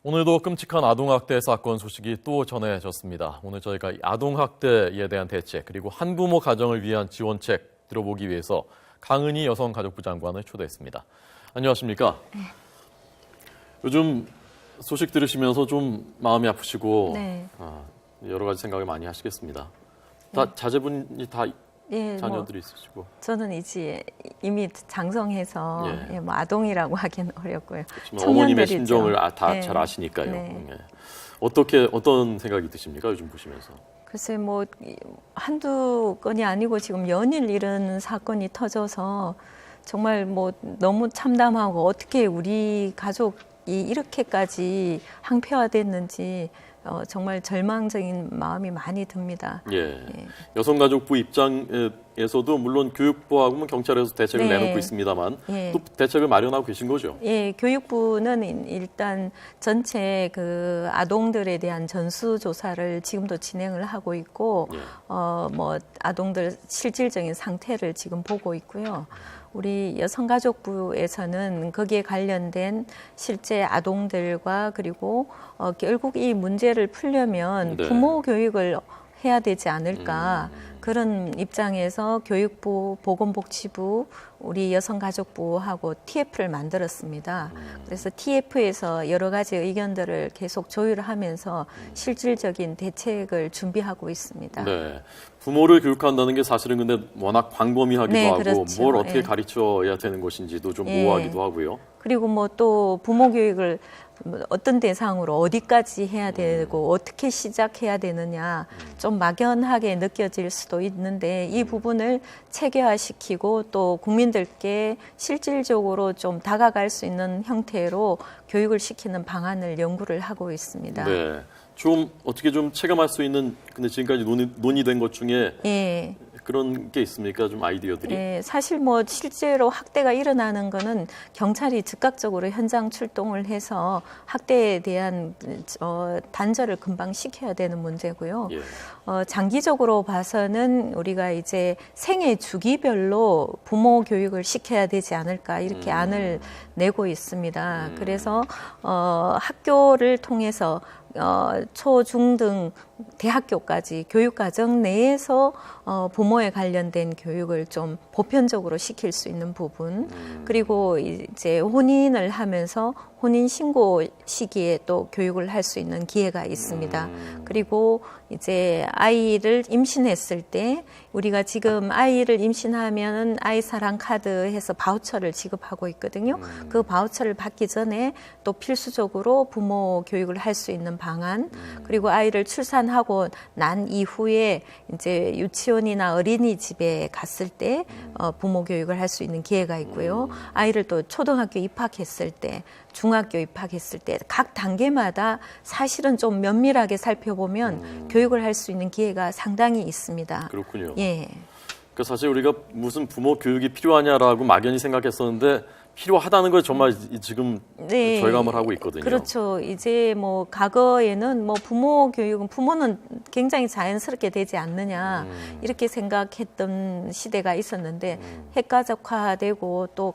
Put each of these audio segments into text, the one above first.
오늘도 끔찍한 아동학대 사건 소식이 또 전해졌습니다. 오늘 저희가 아동학대에 대한 대책 그리고 한부모 가정을 위한 지원책 들어보기 위해서 강은희 여성가족부 장관을 초대했습니다. 안녕하십니까? 네. 요즘 소식 들으시면서 좀 마음이 아프시고 네. 여러 가지 생각을 많이 하시겠습니다. 다 자제분이 다 예, 자녀들이 있으시고. 저는 이제 이미 장성해서 예. 뭐 아동이라고 하기는 어렵고요. 그렇지만 어머님의 청년들이죠. 심정을 다 네. 잘 아시니까요. 네. 예. 어떤 생각이 드십니까? 요즘 보시면서. 글쎄 뭐 한두 건이 아니고 지금 연일 이런 사건이 터져서 정말 뭐 너무 참담하고 어떻게 우리 가족이 이렇게까지 항폐화됐는지 정말 절망적인 마음이 많이 듭니다. 예. 예. 여성가족부 입장에서도 물론 교육부하고 경찰에서 대책을 네. 내놓고 있습니다만 예. 또 대책을 마련하고 계신 거죠? 예, 교육부는 일단 전체 그 아동들에 대한 전수조사를 지금도 진행을 하고 있고, 예. 뭐 아동들 실질적인 상태를 지금 보고 있고요. 우리 여성가족부에서는 거기에 관련된 실제 아동들과 그리고 결국 이 문제를 풀려면 네. 부모 교육을 해야 되지 않을까. 그런 입장에서 교육부, 보건복지부, 우리 여성가족부하고 TF를 만들었습니다. 그래서 TF에서 여러 가지 의견들을 계속 조율하면서 실질적인 대책을 준비하고 있습니다. 네. 부모를 교육한다는 게 사실은 근데 워낙 광범위하기도 네, 하고 그렇죠. 뭘 어떻게 예. 가르쳐야 되는 것인지도 좀 예. 모호하기도 하고요. 그리고 뭐 또 부모 교육을 어떤 대상으로 어디까지 해야 되고 어떻게 시작해야 되느냐 좀 막연하게 느껴질 수도 있는데 이 부분을 체계화시키고 또 국민들께 실질적으로 좀 다가갈 수 있는 형태로 교육을 시키는 방안을 연구를 하고 있습니다. 네. 좀 어떻게 좀 체감할 수 있는 근데 지금까지 논의된 것 중에 예. 그런 게 있습니까? 좀 아이디어들이. 네, 사실 뭐 실제로 학대가 일어나는 거는 경찰이 즉각적으로 현장 출동을 해서 학대에 대한 단절을 금방 시켜야 되는 문제고요. 예. 장기적으로 봐서는 우리가 이제 생애 주기별로 부모 교육을 시켜야 되지 않을까 이렇게 안을 내고 있습니다. 그래서 학교를 통해서 초, 중 등 대학교까지 교육과정 내에서 부모에 관련된 교육을 좀 보편적으로 시킬 수 있는 부분 그리고 이제 혼인을 하면서 혼인 신고 시기에 또 교육을 할 수 있는 기회가 있습니다. 그리고 이제 아이를 임신했을 때 우리가 지금 아이를 임신하면 아이 사랑 카드 해서 바우처를 지급하고 있거든요. 그 바우처를 받기 전에 또 필수적으로 부모 교육을 할 수 있는 방안 그리고 아이를 출산하고 난 이후에 이제 유치원이나 어린이집에 갔을 때 부모 교육을 할 수 있는 기회가 있고요. 아이를 또 초등학교 입학했을 때 중학교 입학했을 때 각 단계마다 사실은 좀 면밀하게 살펴보면 교육을 할 수 있는 기회가 상당히 있습니다. 그렇군요. 예. 그러니까 사실 우리가 무슨 부모 교육이 필요하냐라고 막연히 생각했었는데 필요하다는 걸 정말 지금 네. 절감을 하고 있거든요. 그렇죠. 이제 뭐 과거에는 뭐 부모 교육은 부모는 굉장히 자연스럽게 되지 않느냐 이렇게 생각했던 시대가 있었는데 핵가족화되고 또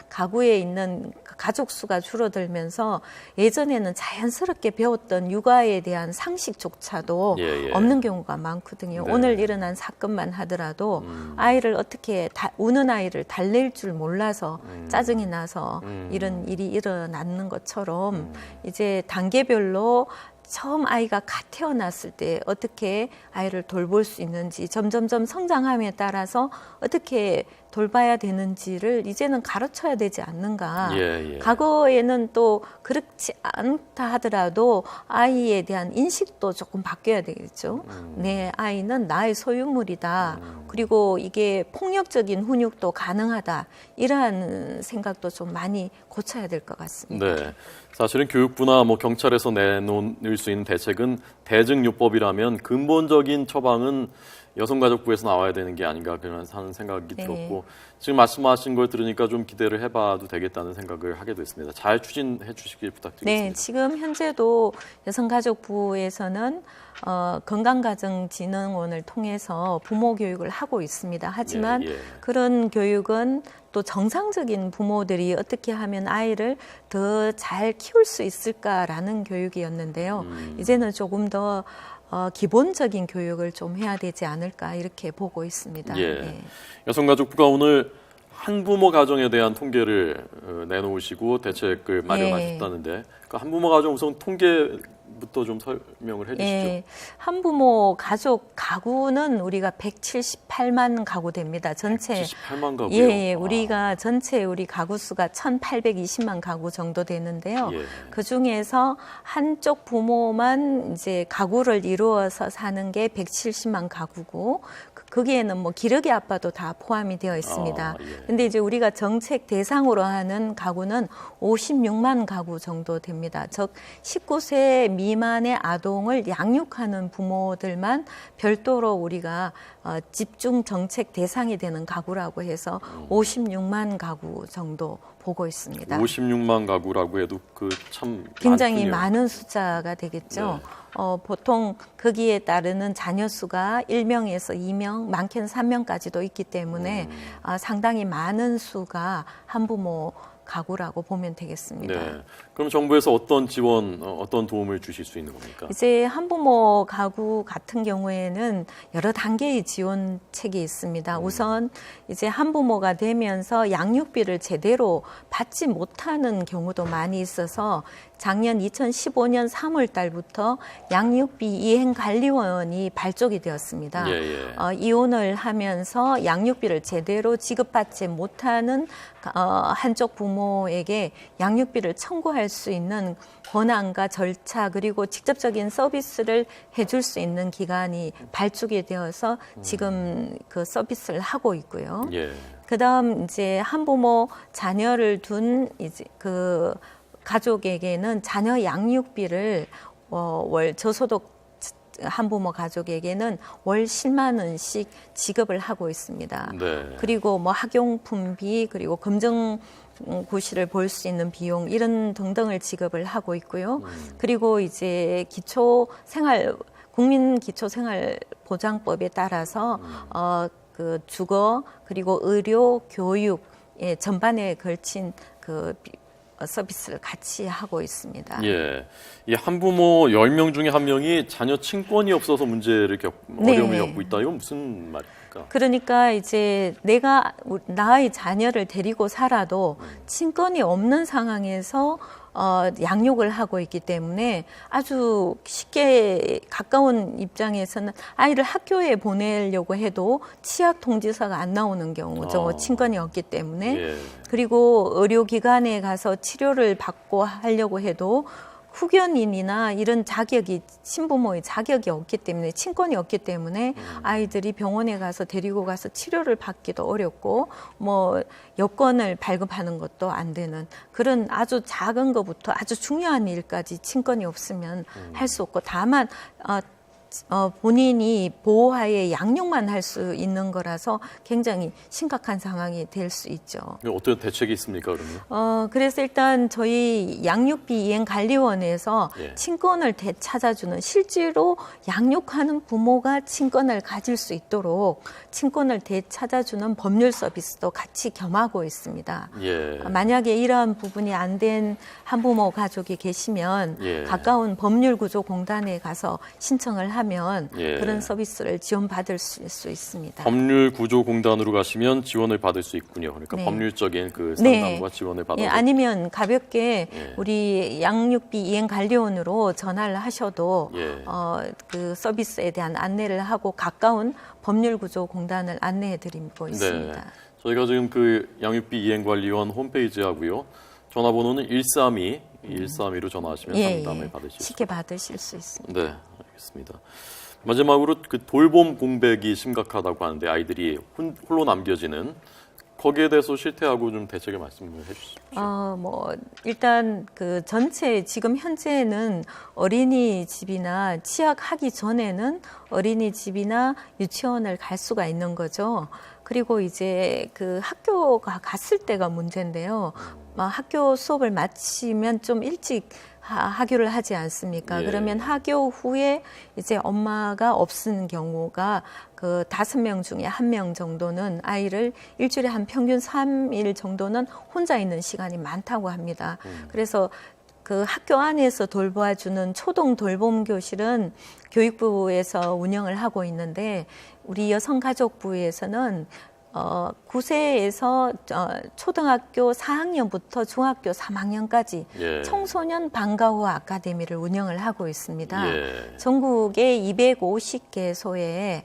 가구에 있는 가족 수가 줄어들면서 예전에는 자연스럽게 배웠던 육아에 대한 상식조차도 예. 없는 경우가 많거든요. 네. 오늘 일어난 사건만 하더라도 아이를 어떻게 우는 아이를 달랠 줄 몰라서 짜증이 나서 이런 일이 일어나는 것처럼 이제 단계별로 처음 아이가 갓 태어났을 때 어떻게 아이를 돌볼 수 있는지 점점점 성장함에 따라서 어떻게 돌봐야 되는지를 이제는 가르쳐야 되지 않는가. 예. 과거에는 또 그렇지 않다 하더라도 아이에 대한 인식도 조금 바뀌어야 되겠죠. 내 아이는 나의 소유물이다. 그리고 이게 폭력적인 훈육도 가능하다. 이러한 생각도 좀 많이 고쳐야 될 것 같습니다. 네. 사실은 교육부나 경찰에서 내놓을 수 있는 대책은 대증요법이라면 근본적인 처방은 여성가족부에서 나와야 되는 게 아닌가 그런 하는 생각이 들었고 지금 말씀하신 걸 들으니까 좀 기대를 해봐도 되겠다는 생각을 하게 됐습니다. 잘 추진해 주시길 부탁드리겠습니다. 네, 지금 현재도 여성가족부에서는 건강가정진흥원을 통해서 부모 교육을 하고 있습니다. 하지만 그런 교육은 또 정상적인 부모들이 어떻게 하면 아이를 더 잘 키울 수 있을까라는 교육이었는데요. 이제는 조금 더 기본적인 교육을 좀 해야 되지 않을까 이렇게 보고 있습니다. 네. 여성가족부가 오늘 한부모 가정에 대한 통계를 내놓으시고 대책을 마련하셨다는데 그 한부모 가정 우선 통계부터 좀 설명을 해주시죠. 네. 한부모 가족 가구는 우리가 178만 가구 됩니다. 전체 178만 가구요? 예, 우리가 전체 우리 가구 수가 1,820만 가구 정도 되는데요. 그 중에서 한쪽 부모만 이제 가구를 이루어서 사는 게 170만 가구고 거기에는 뭐 기러기 아빠도 다 포함이 되어 있습니다. 근데 이제 우리가 정책 대상으로 하는 가구는 56만 가구 정도 됩니다. 즉 19세 미만의 아동을 양육하는 부모들만 별도로 우리가 집중 정책 대상이 되는 가구라고 해서 56만 가구 정도 보고 있습니다. 56만 가구라고 해도 그 참 굉장히 많군요. 많은 숫자가 되겠죠. 보통 거기에 따르는 자녀 수가 1명에서 2명, 많게는 3명까지도 있기 때문에 상당히 많은 수가 한부모 가구라고 보면 되겠습니다. 네. 그럼 정부에서 어떤 지원, 어떤 도움을 주실 수 있는 겁니까? 이제 한부모 가구 같은 경우에는 여러 단계의 지원책이 있습니다. 우선 이제 한부모가 되면서 양육비를 제대로 받지 못하는 경우도 많이 있어서 작년 2015년 3월 달부터 양육비 이행관리원이 발족이 되었습니다. 이혼을 하면서 양육비를 제대로 지급받지 못하는 한쪽 부모에게 양육비를 청구할 수 있는 권한과 절차 그리고 직접적인 서비스를 해줄 수 있는 기관이 발족이 되어서 지금 그 서비스를 하고 있고요. 그다음 이제 한부모 자녀를 둔 이제 그 가족에게는 자녀 양육비를 월 저소득 한부모 가족에게는 월 10만 원씩 지급을 하고 있습니다. 그리고 뭐 학용품비 그리고 검정고시를 볼 수 있는 비용 이런 등등을 지급을 하고 있고요. 그리고 이제 국민기초생활보장법에 따라서 그 주거 그리고 의료 교육 전반에 걸친 그 서비스를 같이 하고 있습니다. 이 한부모 10명 중에 1명이 자녀 친권이 없어서 문제를 어려움을 겪고 있다. 이건 무슨 말입니까? 그러니까 이제 내가 나의 자녀를 데리고 살아도 친권이 없는 상황에서 양육을 하고 있기 때문에 아주 쉽게 가까운 입장에서는 아이를 학교에 보내려고 해도 치약 통지서가 안 나오는 경우죠. 친권이 없기 때문에. 그리고 의료기관에 가서 치료를 받고 하려고 해도 후견인이나 이런 자격이 신부모의 자격이 없기 때문에 친권이 없기 때문에 아이들이 병원에 가서 데리고 가서 치료를 받기도 어렵고 뭐 여권을 발급하는 것도 안 되는 그런 아주 작은 것부터 아주 중요한 일까지 친권이 없으면 할 수 없고 다만 본인이 보호하에 양육만 할 수 있는 거라서 굉장히 심각한 상황이 될 수 있죠. 어떤 대책이 있습니까, 그러면? 그래서 일단 저희 양육비 이행관리원에서 친권을 되찾아주는 실제로 양육하는 부모가 친권을 가질 수 있도록 친권을 되찾아주는 법률 서비스도 같이 겸하고 있습니다. 만약에 이러한 부분이 안 된 한부모 가족이 계시면 가까운 법률구조공단에 가서 신청을 하면 그런 서비스를 지원받을 수 있습니다. 법률구조공단으로 가시면 지원을 받을 수 있군요. 그러니까 법률적인 그 상담과 지원을 받아서. 아니면 가볍게 우리 양육비 이행관리원으로 전화를 하셔도 그 서비스에 대한 안내를 하고 가까운 법률구조공단을 안내해드리고 있습니다. 저희가 지금 그 양육비 이행관리원 홈페이지하고요. 전화번호는 132로 전화하시면 상담을 받으실 수 있습니다. 쉽게 받으실 수 있습니다. 네, 알겠습니다. 마지막으로 그 돌봄 공백이 심각하다고 하는데 아이들이 홀로 남겨지는 거기에 대해서 실태하고 좀 대책을 말씀을 해주십시오. 일단 그 전체 지금 현재는 어린이집이나 취학하기 전에는 어린이집이나 유치원을 갈 수가 있는 거죠. 그리고 이제 그 학교가 갔을 때가 문제인데요. 학교 수업을 마치면 좀 일찍 하교를 하지 않습니까? 예. 그러면 하교 후에 이제 엄마가 없는 경우가 그 5명 중에 1명 정도는 아이를 일주일에 한 평균 3일 정도는 혼자 있는 시간이 많다고 합니다. 그래서 그 학교 안에서 돌봐주는 초동 돌봄 교실은 교육부에서 운영을 하고 있는데 우리 여성가족부에서는 9세에서 초등학교 4학년부터 중학교 3학년까지 예. 청소년 방과 후 아카데미를 운영을 하고 있습니다. 예. 전국에 250개소에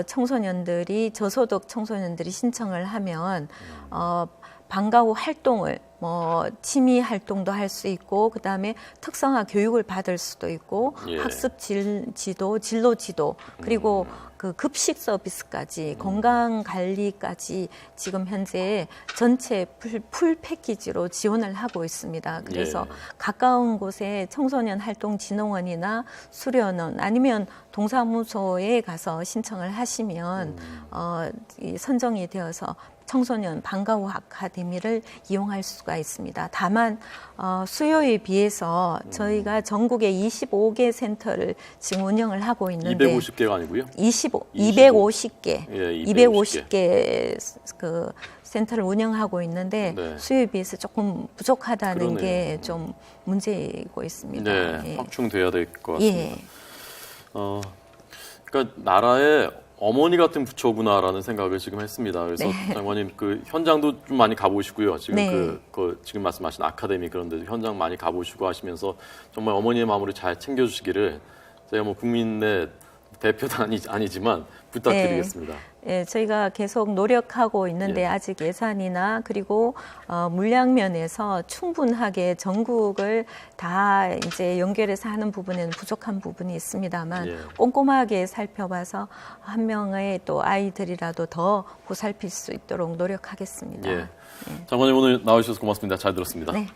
청소년들이 저소득 청소년들이 신청을 하면 방과 후 활동을 취미 활동도 할 수 있고 그다음에 특성화 교육을 받을 수도 있고 예. 학습 지도, 진로 지도 그리고 그 급식 서비스까지 건강 관리까지 지금 현재 전체 풀 패키지로 지원을 하고 있습니다. 그래서 예. 가까운 곳에 청소년 활동 진흥원이나 수련원 아니면 동사무소에 가서 신청을 하시면 이 선정이 되어서 청소년 방과 후 아카데미를 이용할 수가 있습니다. 다만 수요에 비해서 저희가 전국에 25개 센터를 지금 운영을 하고 있는데 250개가 아니고요? 250개, 예, 250개 그 센터를 운영하고 있는데 네. 수요에 비해서 조금 부족하다는 그러네요. 게 좀 문제이고 있습니다. 네, 예. 확충돼야 될 것 같습니다. 예. 그러니까 나라의 어머니 같은 부처구나라는 생각을 지금 했습니다. 그래서 네. 장관님 그 현장도 좀 많이 가보시고요. 지금 네. 지금 말씀하신 아카데미 그런데 현장 많이 가보시고 하시면서 정말 어머니의 마음을 잘 챙겨주시기를 제가 뭐 국민의 대표는 아니지만 부탁드리겠습니다. 예, 저희가 계속 노력하고 있는데 예. 아직 예산이나 그리고 물량 면에서 충분하게 전국을 다 이제 연결해서 하는 부분에는 부족한 부분이 있습니다만 예. 꼼꼼하게 살펴봐서 한 명의 또 아이들이라도 더 보살필 수 있도록 노력하겠습니다. 예. 장관님 오늘 나와주셔서 고맙습니다. 잘 들었습니다. 네.